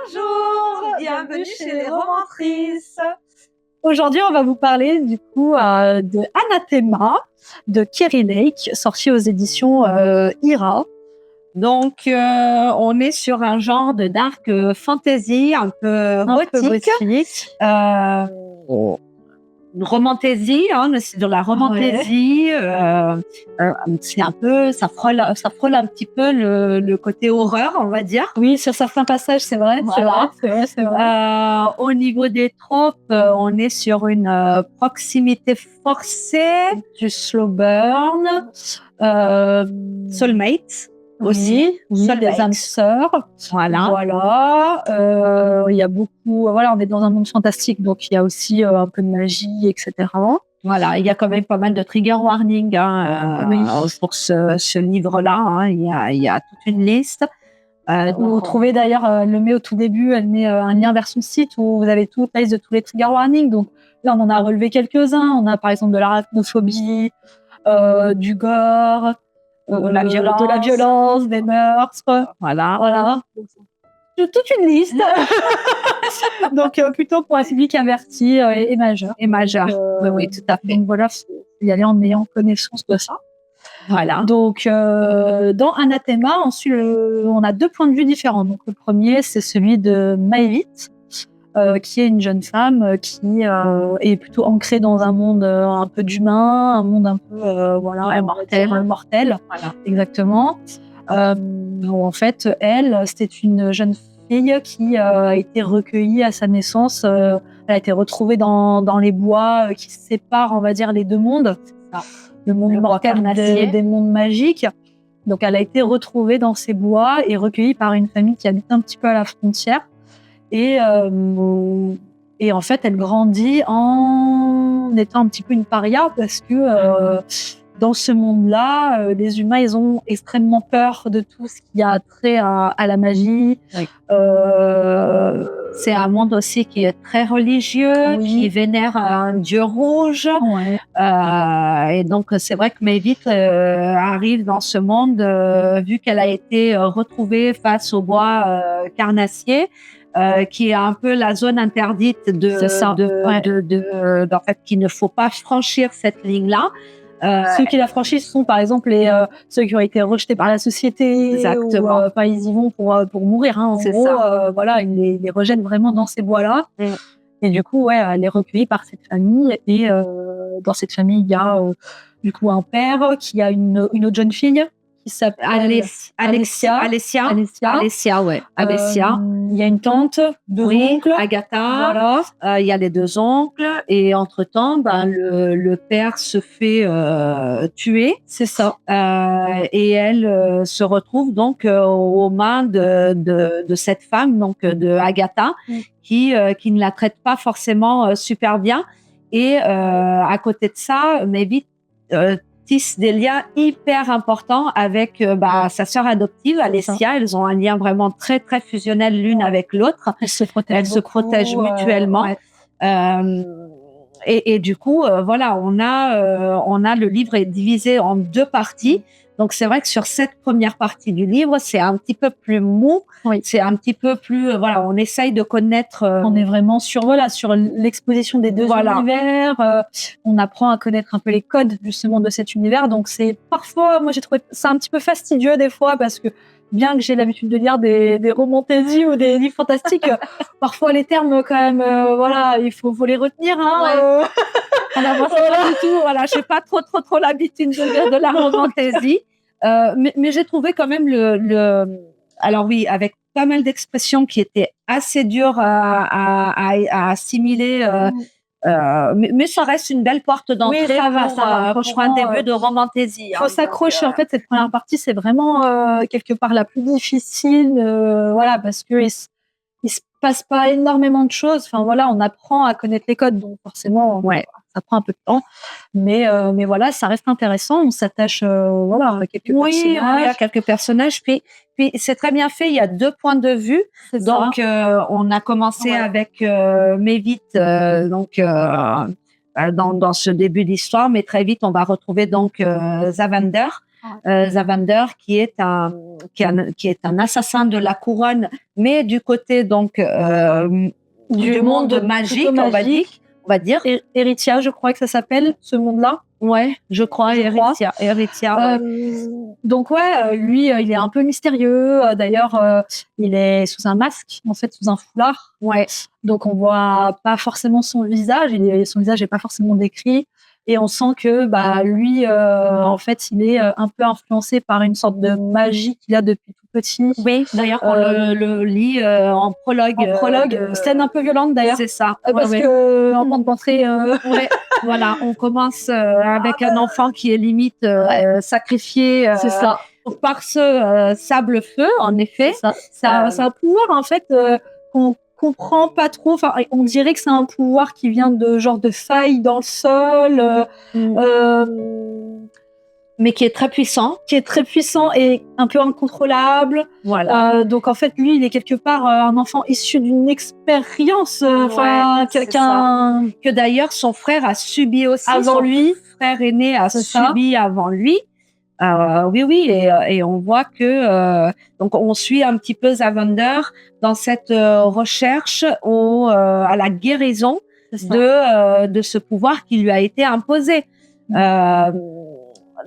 Bonjour, bienvenue chez les romantrices. Aujourd'hui, on va vous parler du coup de Anathema de Kerry Lake, sorti aux éditions Ira. Donc, on est sur un genre de dark fantasy, un peu gothique. Euh, Romantasy, hein, c'est de la romantasy. C'est un peu, ça frôle un petit peu le côté horreur, on va dire. Oui, sur certains passages, c'est vrai. Voilà. C'est vrai. Au niveau des tropes, on est sur une proximité forcée, du slow burn, soulmate aussi, Oui, les âmes sœurs. Voilà. Il y a beaucoup. Voilà, on est dans un monde fantastique, donc il y a aussi un peu de magie, etc. Voilà, il y a quand même pas mal de trigger warning pour ce livre-là. Hein, il y a toute une liste. Vous trouvez d'ailleurs, elle le met au tout début, elle met un lien vers son site où vous avez toute la liste de tous les trigger warnings. Donc là, on en a relevé quelques-uns. On a par exemple de l'arachnophobie, du gore, de la violence, des meurtres. Voilà. Toute une liste. Donc plutôt pour un public averti et majeur. Oui, tout à fait. Donc voilà, faut y aller en ayant connaissance de ça. Voilà. Donc, dans Anathema, ensuite, on a deux points de vue différents. Donc, le premier, c'est celui de Maëvit, qui est une jeune femme qui est plutôt ancrée dans un monde un peu d'humain, un monde un peu mortel. Voilà. Exactement. Où, en fait, elle, c'était une jeune fille qui a été recueillie à sa naissance. Elle a été retrouvée dans les bois qui séparent, on va dire, les deux mondes. Le monde mortel des mondes magiques. Donc, elle a été retrouvée dans ces bois et recueillie par une famille qui habite un petit peu à la frontière. Et en fait, elle grandit en étant un petit peu une paria parce que dans ce monde-là, les humains, ils ont extrêmement peur de tout ce qui a trait à la magie. Oui. C'est un monde aussi qui est très religieux, qui vénère un dieu rouge. Ouais. Et donc, c'est vrai que Maëvit arrive dans ce monde, vu qu'elle a été retrouvée face au bois carnassier, qui est un peu la zone interdite en fait, qu'il ne faut pas franchir cette ligne-là. Ceux qui la franchissent sont par exemple ceux qui ont été rejetés par la société. Exactement. Ou, ils y vont pour mourir. Hein. En gros, voilà, ils les rejettent vraiment dans ces bois-là. Et du coup, elle est recueillie par cette famille. Et dans cette famille, il y a du coup un père qui a une autre jeune fille qui s'appelle Alessia. Il y a une tante, deux oncles, Agatha. Voilà. Il y a les deux oncles et entre-temps, le père se fait tuer. C'est ça. Et elle se retrouve donc aux mains de cette femme, donc de Agatha, qui ne la traite pas forcément super bien. Et à côté de ça, Maëvit tisse des liens hyper importants avec sa sœur adoptive, Alessia. Elles ont un lien vraiment très, très fusionnel l'une avec l'autre. Elles se protègent mutuellement. Et du coup, voilà, on a le livre est divisé en deux parties. Donc, c'est vrai que sur cette première partie du livre, c'est un petit peu plus mou. Oui. C'est un petit peu plus, on essaye de connaître. On est vraiment sur l'exposition des deux univers. On apprend à connaître un peu les codes, justement, de cet univers. Donc, c'est parfois, moi, j'ai trouvé ça un petit peu fastidieux des fois parce que, bien que j'ai l'habitude de lire des romantaisies ou des livres fantastiques, parfois les termes, quand même, il faut les retenir. Hein, Alors, moi, pas du tout. Voilà, j'ai pas trop l'habitude de lire de la romantaisie, mais j'ai trouvé quand même alors oui, avec pas mal d'expressions qui étaient assez dures à assimiler. Mais ça reste une belle porte d'entrée pour un début de romantaisie. Il faut s'accrocher. En fait, cette première partie, c'est vraiment quelque part la plus difficile, parce que il se passe pas énormément de choses. Enfin voilà, on apprend à connaître les codes, donc forcément, ça prend un peu de temps. Mais voilà, ça reste intéressant. On s'attache, à quelques personnages. Oui, il y a quelques personnages. Puis c'est très bien fait. Il y a deux points de vue. Donc, on a commencé avec Maëvit, dans ce début d'histoire, mais très vite, on va retrouver donc Zavander, Zavander, qui est un assassin de la couronne, mais du côté donc du monde magique, on va dire. Eritia, je crois que ça s'appelle, ce monde-là. Ouais, je crois, Eritia. Donc lui, il est un peu mystérieux. D'ailleurs, il est sous un masque, en fait, sous un foulard. Ouais. Donc on voit pas forcément son visage. Son visage n'est pas forcément décrit. Et on sent que lui, en fait, il est un peu influencé par une sorte de magie qu'il a depuis tout petit. Oui, d'ailleurs, on le lit en prologue. Scène un peu violente, d'ailleurs. C'est ça. Parce que en porte d'entrée... Voilà, on commence avec un enfant qui est limite sacrifié c'est ça. par ce sable-feu, en effet. C'est un pouvoir, en fait, qu'on comprend pas trop. Enfin, on dirait que c'est un pouvoir qui vient de genre de failles dans le sol, mais qui est très puissant, et un peu incontrôlable. Voilà. Donc en fait, lui, il est quelque part un enfant issu d'une expérience, quelqu'un que d'ailleurs son frère a subi aussi. Avant lui, frère aîné a subi avant lui. Oui, et on voit que donc on suit un petit peu Zavander dans cette recherche à la guérison de ce pouvoir qui lui a été imposé.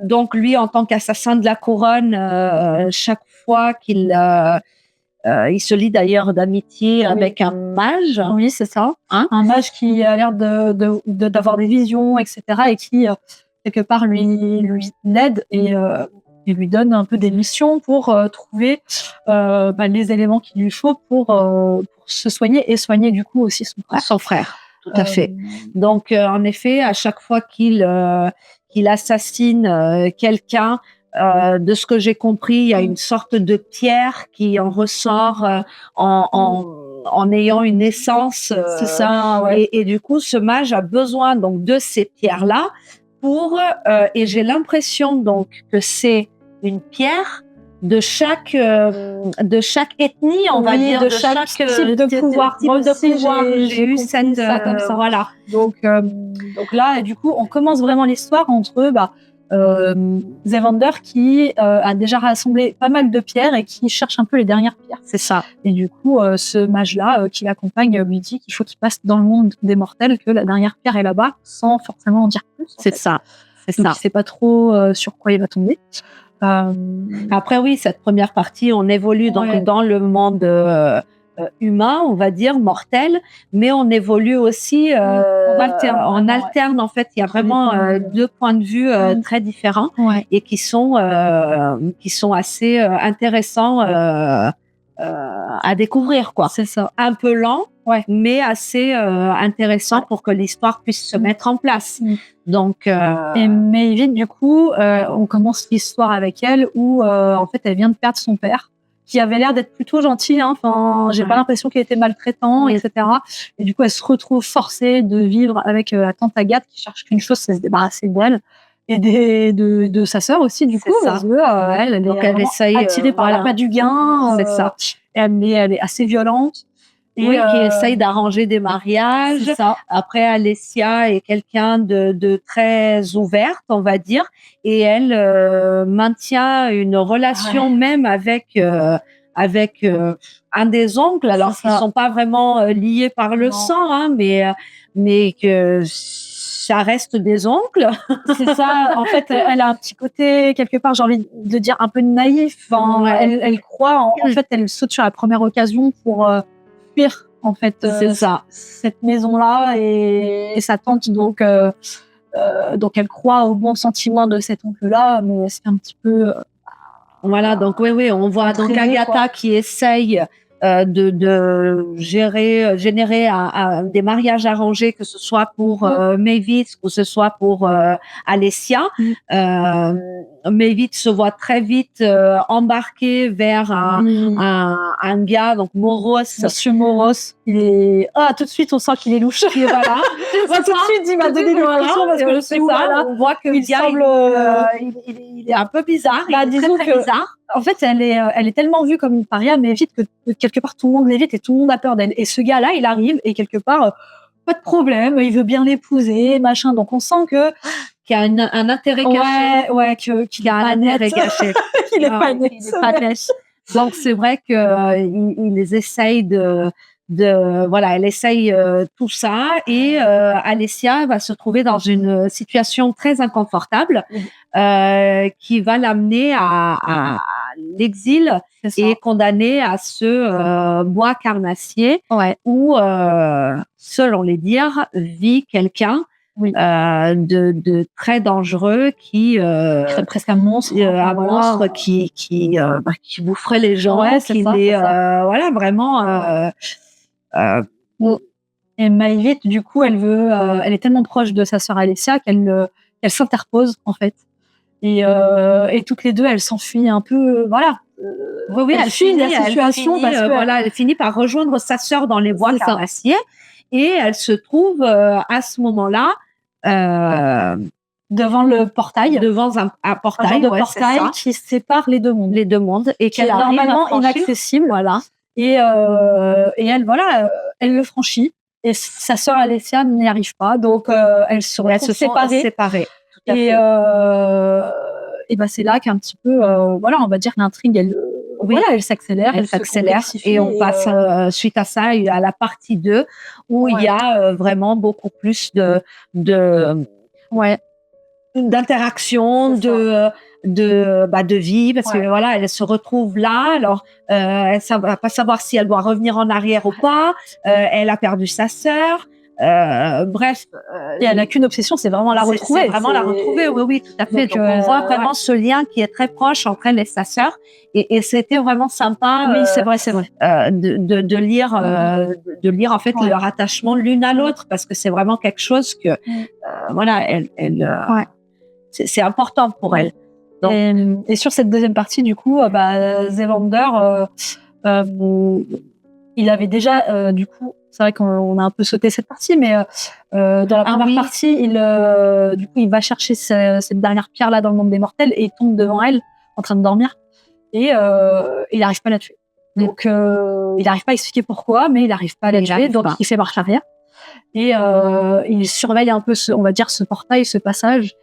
Donc lui, en tant qu'assassin de la couronne, chaque fois qu'il il se lie d'ailleurs d'amitié avec un mage. Oui, c'est ça. Un mage qui a l'air d'avoir des visions, etc. et qui quelque part lui l'aide et lui donne un peu des missions pour trouver les éléments qu'il lui faut pour se soigner et soigner du coup aussi son frère. Tout à fait. Donc en effet, à chaque fois qu'il assassine quelqu'un, de ce que j'ai compris, il y a une sorte de pierre qui en ressort en ayant une essence. C'est ça. Ouais. Et du coup, ce mage a besoin donc de ces pierres-là et j'ai l'impression donc que c'est une pierre de chaque ethnie, on va dire, de chaque type de pouvoir. J'ai eu cette comme ça. Voilà. Donc là, du coup, on commence vraiment l'histoire entre Zavander qui a déjà rassemblé pas mal de pierres et qui cherche un peu les dernières pierres. C'est ça. Et du coup, ce mage-là qui l'accompagne lui dit qu'il faut qu'il passe dans le monde des mortels, que la dernière pierre est là-bas, sans forcément en dire plus. C'est ça. Donc, il sait pas trop sur quoi il va tomber. Après, oui, cette première partie, on évolue donc dans le monde humain, on va dire, mortel, mais on évolue aussi en alterne. En fait, il y a vraiment deux points de vue très différents et qui sont assez intéressants à découvrir, quoi. C'est ça. Un peu lent, mais assez intéressant pour que l'histoire puisse se mettre en place. Donc, et Maeve, du coup, on commence l'histoire avec elle où en fait elle vient de perdre son père, qui avait l'air d'être plutôt gentil. Enfin, j'ai pas l'impression qu'il était maltraitant, etc. Et du coup, elle se retrouve forcée de vivre avec la tante Agathe qui cherche qu'une chose, c'est se débarrasser d'elle et de sa sœur aussi, du coup, parce que elle essaye attirée par l'appât du gain. C'est ça. Elle est assez violente. Qui essaye d'arranger des mariages. C'est ça. Après, Alessia est quelqu'un de très ouverte, on va dire, et elle maintient une relation même avec un des oncles, alors qu'ils sont pas vraiment liés par le sang, hein, mais que ça reste des oncles. C'est ça. En fait, elle a un petit côté, quelque part, j'ai envie de dire, un peu naïf. Elle croit, en fait, elle saute sur la première occasion pour fuir, en fait, c'est ça. Cette maison-là et sa tante. Donc elle croit au bon sentiment de cet oncle-là, mais c'est un petit peu... Voilà, donc oui, on voit donc Agatha qui essaye de générer des mariages arrangés, que ce soit pour Maeve, que ce soit pour Alessia. Maeve se voit très vite embarqué vers un gars, donc Moros. Monsieur Moros, il est... tout de suite, on sent qu'il est louche. Et voilà. Tout de suite, il m'a donné des impressions parce que je sais pas. On voit que il semble... il est un peu bizarre. Disons que bizarre. En fait, elle est tellement vue comme une paria, mais vite que quelque part tout le monde l'évite et tout le monde a peur d'elle. Et ce gars-là, il arrive et quelque part, pas de problème, il veut bien l'épouser, machin. Donc on sent que qu'il y a un intérêt caché. Qu'il y a un intérêt caché. Il est pas net. Donc c'est vrai que ils essayent elle essaye tout ça et Alessia va se trouver dans une situation très inconfortable qui va l'amener à l'exil et condamner à ce bois carnassier où, selon les dires, vit quelqu'un de très dangereux qui presque un monstre, qui boufferait les gens, voilà vraiment. Et Maëlys, du coup, elle est tellement proche de sa sœur Alessia qu'elle s'interpose en fait. Et toutes les deux, elles s'enfuient un peu, voilà. Elle fuit la situation parce que elle finit par rejoindre sa sœur dans les bois carnassiers et elle se trouve à ce moment-là devant le portail, devant un portail, portail qui sépare les deux mondes, et qui est normalement inaccessible, voilà. Et elle, elle le franchit. Et sa sœur Alessia n'y arrive pas, donc elles se sont séparées. Et c'est là qu'un petit peu, on va dire que l'intrigue, elle s'accélère. Et on passe suite à ça à la partie 2 où il y a vraiment beaucoup plus d'interaction, de vie, parce que elle se retrouve là. Alors, elle va pas savoir si elle doit revenir en arrière ou pas. Elle a perdu sa sœur. Bref, et elle n'a qu'une obsession, c'est vraiment la retrouver. C'est vraiment la retrouver, oui, tout à fait. Donc, on voit vraiment ce lien qui est très proche entre elle et sa sœur, et c'était vraiment sympa. Oui, c'est vrai. De lire en fait leur attachement l'une à l'autre, parce que c'est vraiment quelque chose que, c'est important pour elle. Donc, et sur cette deuxième partie, du coup, Zevander, il avait déjà, du coup, c'est vrai qu'on a un peu sauté cette partie, mais dans la première partie, il va chercher cette dernière pierre là dans le monde des mortels et il tombe devant elle en train de dormir et il n'arrive pas à la tuer. Donc il n'arrive pas à expliquer pourquoi, mais il n'arrive pas à la tuer, donc il fait marche arrière et il surveille un peu ce portail, ce passage,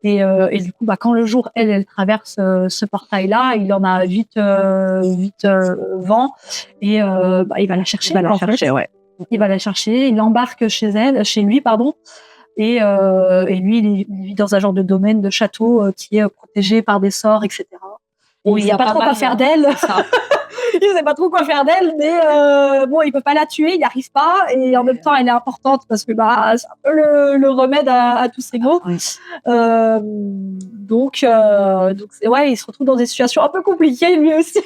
et du coup quand le jour elle traverse ce portail là, il en a vite vent et il va la chercher. Il va la chercher, il l'embarque chez lui, et lui il vit dans un genre de domaine de château qui est protégé par des sorts, etc. Où il n'y a pas trop quoi faire d'elle. Il sait pas trop quoi faire d'elle, mais il peut pas la tuer, il n'y arrive pas, et en même temps elle est importante parce que c'est un peu le remède à tous ces maux. Donc il se retrouve dans des situations un peu compliquées lui aussi.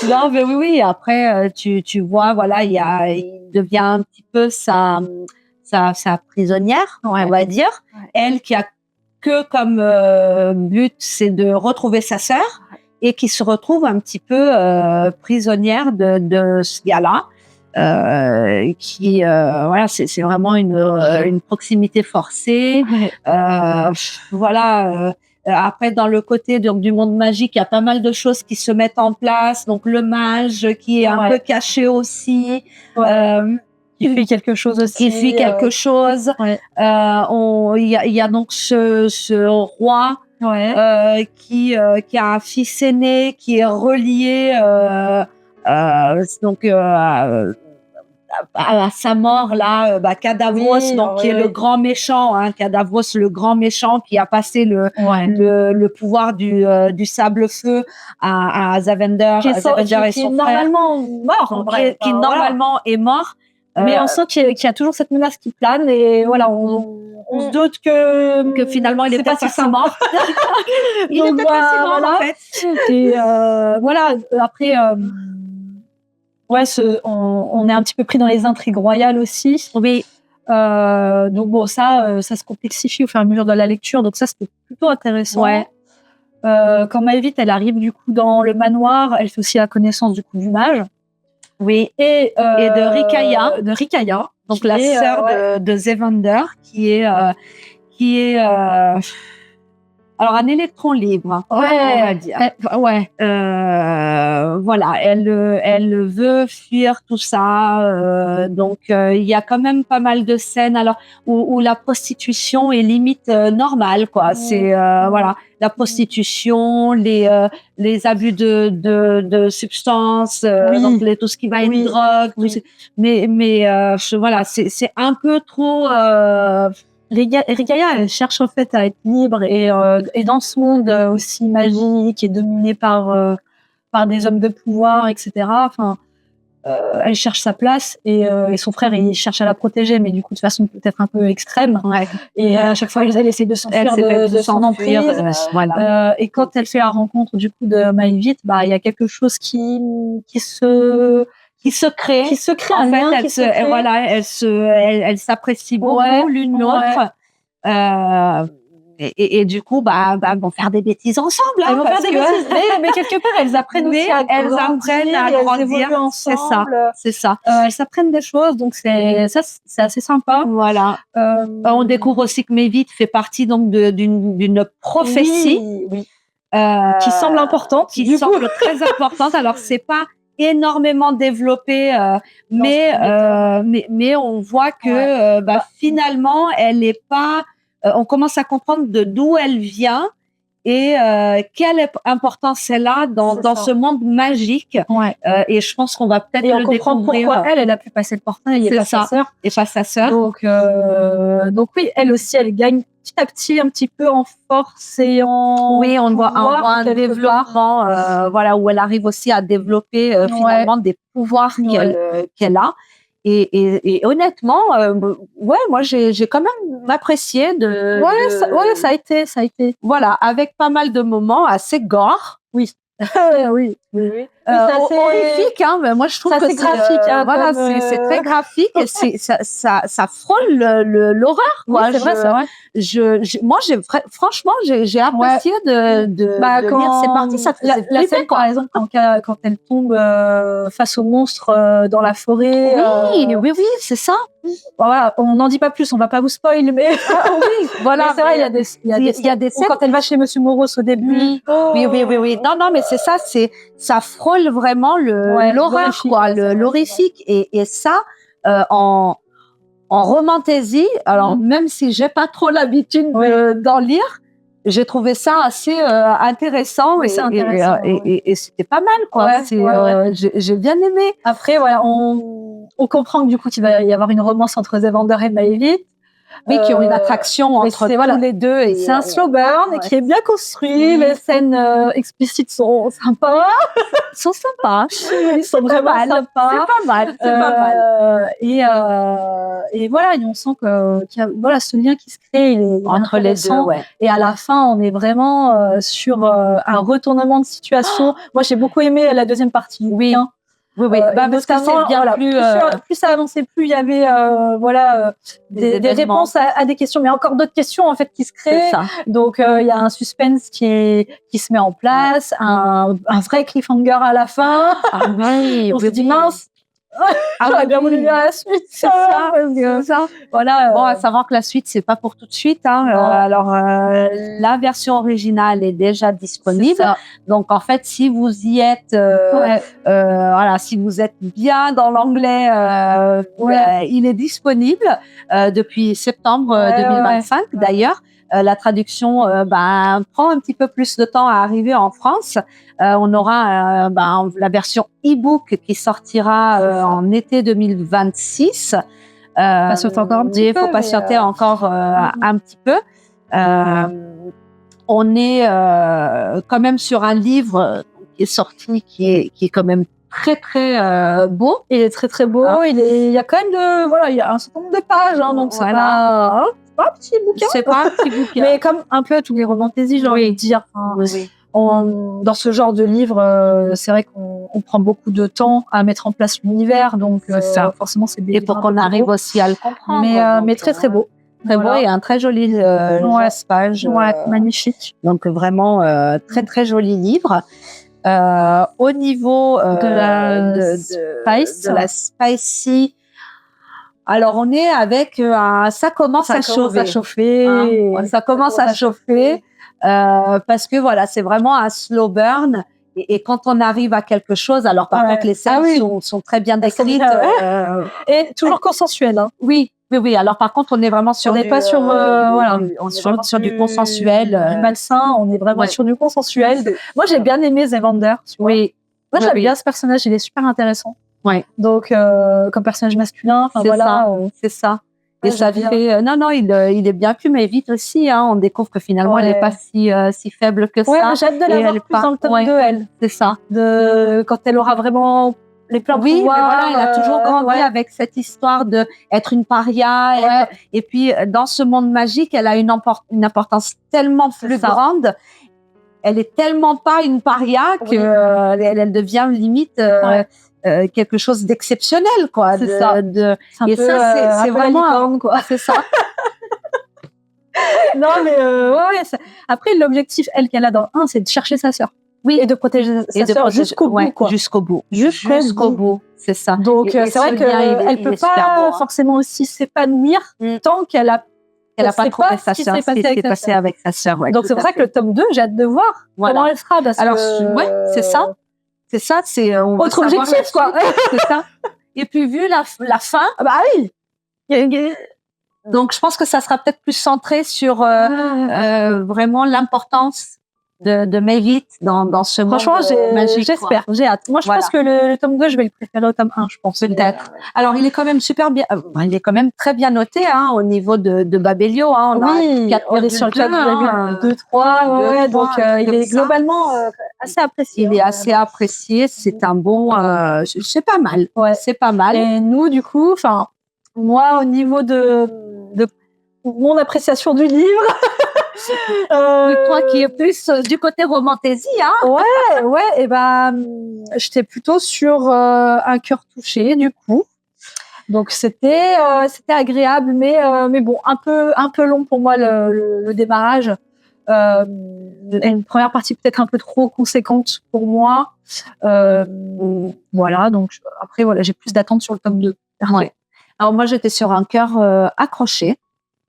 Non, mais oui. Après, tu vois, il devient un petit peu sa prisonnière, on va dire. Elle qui a que comme but, c'est de retrouver sa sœur, et qui se retrouve un petit peu prisonnière de ce gars-là. C'est vraiment une proximité forcée. Après, dans le côté du monde magique, il y a pas mal de choses qui se mettent en place. Donc, le mage qui est un peu caché aussi. Qui fait quelque chose aussi. Il y a donc ce roi qui a un fils aîné qui est relié à sa mort là, Cadavros, qui est le grand méchant, Cadavros, le grand méchant qui a passé le pouvoir du sable-feu à Zavender, qui est normalement mort, qui normalement est mort. Mais on sent qu'il y a toujours cette menace qui plane, et on se doute que finalement il est peut-être pas sa mort. Il est peut-être pas si mort en fait. Et après, on est un petit peu pris dans les intrigues royales aussi. Oui. Donc ça se complexifie au fur et à mesure de la lecture, donc ça c'était plutôt intéressant. Quand Maëlys elle arrive du coup dans le manoir, elle fait aussi la connaissance du coup du mage. Oui, et de Ricaya, donc la sœur de Zevander, qui est Alors, un électron libre, on va dire. Ouais. Voilà, elle veut fuir tout ça. Donc, il y a quand même pas mal de scènes alors où la prostitution est limite normale, quoi. C'est voilà, la prostitution, les abus de substances, donc tout ce qui va être drogue, tout mais voilà, c'est un peu trop. Rigaya, elle cherche en fait à être libre et dans ce monde aussi magique et dominé par des hommes de pouvoir, etc. Enfin, elle cherche sa place et son frère il cherche à la protéger, mais du coup de façon peut-être un peu extrême. Ouais. Et à chaque fois elle essaie de s'enfuir de son emprise. Voilà. Et quand elle fait la rencontre du coup de Maëvit, bah il y a quelque chose qui se crée. En fait, voilà, elle s'apprécie beaucoup l'une l'autre. Et du coup, vont faire des bêtises ensemble. Elles vont faire des bêtises, mais quelque part, elles apprennent aussi à grandir. C'est ça. Elles s'apprennent des choses, donc c'est assez sympa. Voilà. On découvre aussi que Maëvit fait partie donc d'une prophétie qui semble importante, qui semble très importante. Alors c'est pas énormément développé, mais on voit que finalement elle n'est pas. On commence à comprendre d'où elle vient et quelle importance elle a dans ce monde magique. Et je pense qu'on va peut-être le découvrir. Pourquoi elle a pu passer le portail et pas sa sœur. Et pas sa sœur. Donc oui, elle aussi, elle gagne petit à petit un petit peu en force et en on voit un développement voilà, où elle arrive aussi à développer finalement des pouvoirs qu'elle a. Et honnêtement, moi j'ai quand même apprécié ça a été. Voilà, avec pas mal de moments assez gore. Oui. Oui. C'est horrifique, hein, mais moi je trouve que c'est graphique. Voilà, c'est très graphique et ça frôle l'horreur, quoi. C'est vrai. Moi franchement j'ai apprécié de lire ces parties. Ça la scène, par exemple, quand elle tombe face au monstre dans la forêt. Oui, c'est ça. Voilà, on n'en dit pas plus, on va pas vous spoil, mais voilà. C'est vrai, il y a des scènes quand elle va chez Monsieur Moros au début. Oui. Non, mais c'est ça, ça frôle vraiment l'horreur, quoi, l'horrifique, et ça en romantaisie. Alors même si j'ai pas trop l'habitude d'en lire, j'ai trouvé ça assez intéressant, et c'était pas mal, quoi. J'ai bien aimé. Après, voilà, on comprend que du coup, il va y avoir une romance entre Zevander et Maëvit. Oui, qui ont une attraction entre tous les deux. C'est un slow burn qui est bien construit. Les scènes explicites sont sympas. Ils sont vraiment sympas. C'est pas mal. Et voilà, et on sent qu'il y a ce lien qui se crée entre les deux. Et à la fin, on est vraiment sur un retournement de situation. Moi, j'ai beaucoup aimé la deuxième partie. Oui. Parce que c'est bien plus ça avançait, plus il y avait des réponses à des questions, mais encore d'autres questions en fait qui se créent. Donc il y a un suspense qui se met en place, un vrai cliffhanger à la fin. On se dit mince. J'aurais bien voulu lire la suite. C'est ça. Voilà. Bon, à savoir que la suite, c'est pas pour tout de suite. Alors, la version originale est déjà disponible. Donc, en fait, si vous y êtes, si vous êtes bien dans l'anglais, il est disponible depuis septembre 2025. D'ailleurs, la traduction prend un petit peu plus de temps à arriver en France. On aura la version e-book qui sortira en été 2026. Patienter encore un petit peu. Il faut patienter encore un petit peu. On est quand même sur un livre qui est sorti, qui est quand même très très beau. Il est très très beau. Il y a quand même il y a un certain nombre de pages, donc c'est pas un petit bouquin. C'est pas un petit bouquin. Mais comme un peu tous les romans fantasy, j'ai envie de dire. Dans ce genre de livre, c'est vrai qu'on prend beaucoup de temps à mettre en place l'univers, donc forcément c'est bien. Et pour qu'on arrive aussi à le comprendre. Mais très très beau. Très beau et un très joli page. Magnifique. Donc vraiment très très joli livre. Au niveau de la spicy, alors on est avec ça commence à chauffer. Ça commence à chauffer. parce que voilà, c'est vraiment un slow burn. Et quand on arrive à quelque chose, alors par contre les scènes sont très bien décrites et toujours consensuelles. Hein. Oui. Alors par contre, on est vraiment sur. On n'est pas sur on est sur du consensuel, du malsain. On est vraiment sur du consensuel. Moi, j'ai bien aimé Zevander. Oui. Moi, j'aime bien ce personnage. Il est super intéressant. Ouais. Donc, comme personnage masculin, enfin voilà. C'est ça. Et ça fait. Non, il est bien pu, mais vite aussi. Hein, on découvre que finalement, elle n'est pas si faible que ça. Ouais, j'ai hâte de la voir plus dans le tome 2, elle. C'est ça. Quand elle aura vraiment les plans pouvoirs. Oui, mais voilà, elle a toujours grandi avec cette histoire de être une paria. Et puis, dans ce monde magique, elle a une importance tellement plus grande. Elle est tellement pas une paria que elle devient limite quelque chose d'exceptionnel, quoi. C'est ça. Et ça, c'est vraiment quoi. C'est ça. Non, mais après, l'objectif, qu'elle a dans 1, c'est de chercher sa sœur. Oui. Et de protéger sa sœur jusqu'au bout, quoi. Jusqu'au bout. C'est ça. Donc, c'est vrai qu'elle peut pas forcément aussi s'épanouir tant qu'elle a pas trouvé sa sœur, ce qui s'est passé avec sa sœur. Donc, c'est pour ça que le tome 2, j'ai hâte de voir comment elle sera. Alors, c'est ça. C'est ça, c'est autre objectif, quoi. C'est ça. Et puis, vu la fin. Bah oui. Donc, je pense que ça sera peut-être plus centré sur vraiment l'importance de Maevit dans ce monde magique. J'espère, j'ai hâte. Moi, je pense que le tome 2, je vais le préférer au tome 1, je pense. Peut-être. Alors, il est quand même super bien, il est quand même très bien noté, hein, au niveau de Babelio, hein. On est sur le 4, 2, 3, donc il est globalement assez apprécié. Il est assez apprécié, c'est un bon, c'est pas mal. Ouais. C'est pas mal. Et nous, du coup, moi, au niveau de mon appréciation du livre, toi qui es plus du côté romantasy, hein. Ouais, et j'étais plutôt sur un cœur touché, du coup. Donc c'était agréable, mais bon, un peu long pour moi le démarrage. Une première partie peut-être un peu trop conséquente pour moi. Voilà, donc après j'ai plus d'attentes sur le tome 2. Ouais. Alors moi j'étais sur un cœur accroché.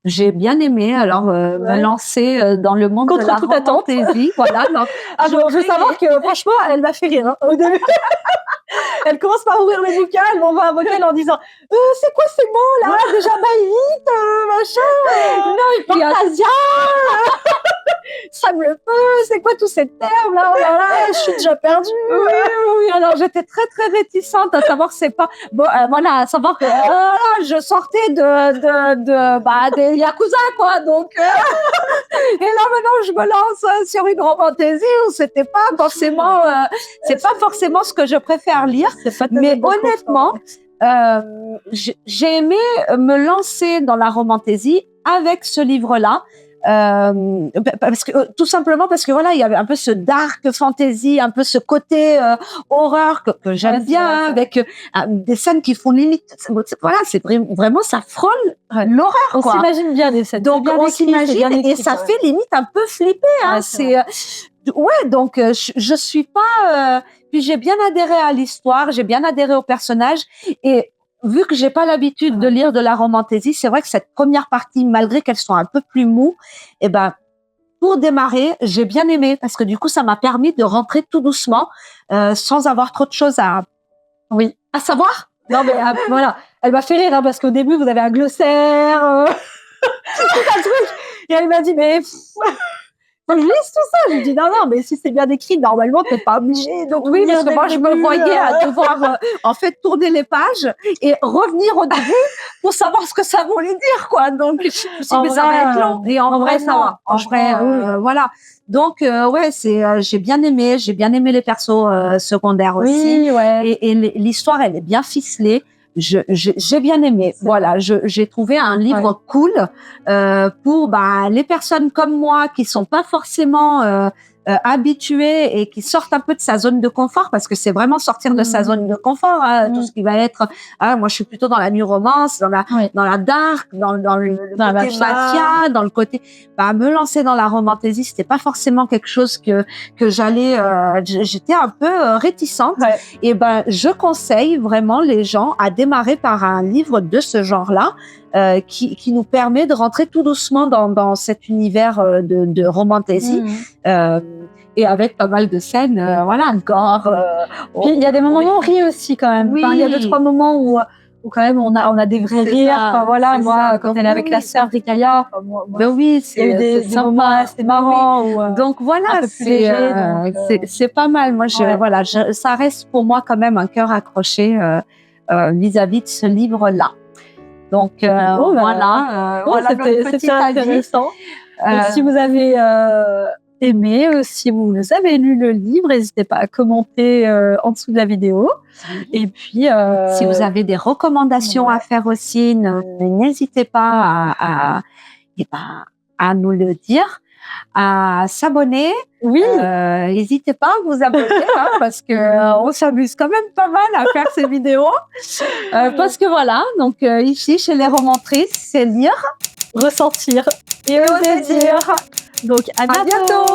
J'ai bien aimé me lancer dans le monde de la romantasy. Voilà. Donc, je veux savoir que franchement, elle m'a fait rire hein, au début. Elle commence par ouvrir le bouquin, elle m'envoie un vocal en disant c'est quoi ces mots là déjà Maevit, machin. Non, et puis ça me le peut, c'est quoi tous ces termes là, oh là là, je suis déjà perdue. Oui, alors j'étais très très réticente à savoir c'est pas bon, voilà, à savoir que je sortais des Yakuza, quoi, donc et là maintenant je me lance sur une romantasy où c'était pas forcément c'est pas forcément ce que je préfère lire, mais honnêtement j'ai aimé me lancer dans la romantasy avec ce livre-là. Parce que tout simplement parce que voilà, il y avait un peu ce dark fantasy, un peu ce côté horreur que j'aime bien, avec des scènes qui font limite, voilà, c'est vraiment, ça frôle l'horreur, on s'imagine bien des scènes, donc on s'imagine et ça fait limite un peu flipper, hein. Donc je suis pas puis j'ai bien adhéré à l'histoire, j'ai bien adhéré au personnage, et vu que j'ai pas l'habitude de lire de la romantasy, c'est vrai que cette première partie, malgré qu'elle soit un peu plus mou, pour démarrer, j'ai bien aimé, parce que du coup, ça m'a permis de rentrer tout doucement, sans avoir trop de choses à savoir. Non, mais voilà, elle m'a fait rire, hein, parce qu'au début, vous avez un glossaire, tout un truc, et elle m'a dit, mais je lis tout ça. Je lui dis non, mais si c'est bien écrit, normalement, t'es pas obligé. Donc oui, parce que moi, je me voyais à devoir en fait tourner les pages et revenir au début pour savoir ce que ça voulait dire, quoi. Donc, je me suis dit, mais ça va être long. Et en vrai, ça va. En vrai, voilà. Donc, j'ai bien aimé les persos secondaires aussi. Oui, ouais. Et l'histoire, elle est bien ficelée. J'ai bien aimé. Voilà, j'ai trouvé un livre cool pour les personnes comme moi qui sont pas forcément habituées et qui sortent un peu de sa zone de confort, parce que c'est vraiment sortir de sa zone de confort, hein, tout ce qui va être. Moi, je suis plutôt dans la new romance, dans la dark, dans le côté mafia, dans le côté. Me lancer dans la romantasy, c'était pas forcément quelque chose que j'allais. J'étais un peu réticente. Ouais. Et je conseille vraiment les gens à démarrer par un livre de ce genre-là, qui nous permet de rentrer tout doucement dans cet univers de romantasy. Et avec pas mal de scènes, voilà, encore. Puis il y a des moments où on rit aussi quand même. Oui. Enfin, il y a 2-3 moments où quand même on a des vrais rires. Enfin, voilà, moi, quand elle est avec la sœur d'Ikalia, moi, ben oui, il y a eu des moments assez marrants. Oui. Donc voilà, c'est pas mal. Moi, voilà, ça reste pour moi quand même un cœur accroché vis-à-vis de ce livre-là. Donc voilà, c'était intéressant. Si vous avez aimé, si vous avez lu le livre, n'hésitez pas à commenter en dessous de la vidéo. Et puis, si vous avez des recommandations à faire aussi, n'hésitez pas à nous le dire, à s'abonner. Oui, n'hésitez pas à vous abonner parce que on s'amuse quand même pas mal à faire ces vidéos. Parce que voilà, donc ici chez les romantrices, c'est lire, ressentir et oser dire. Donc à bientôt.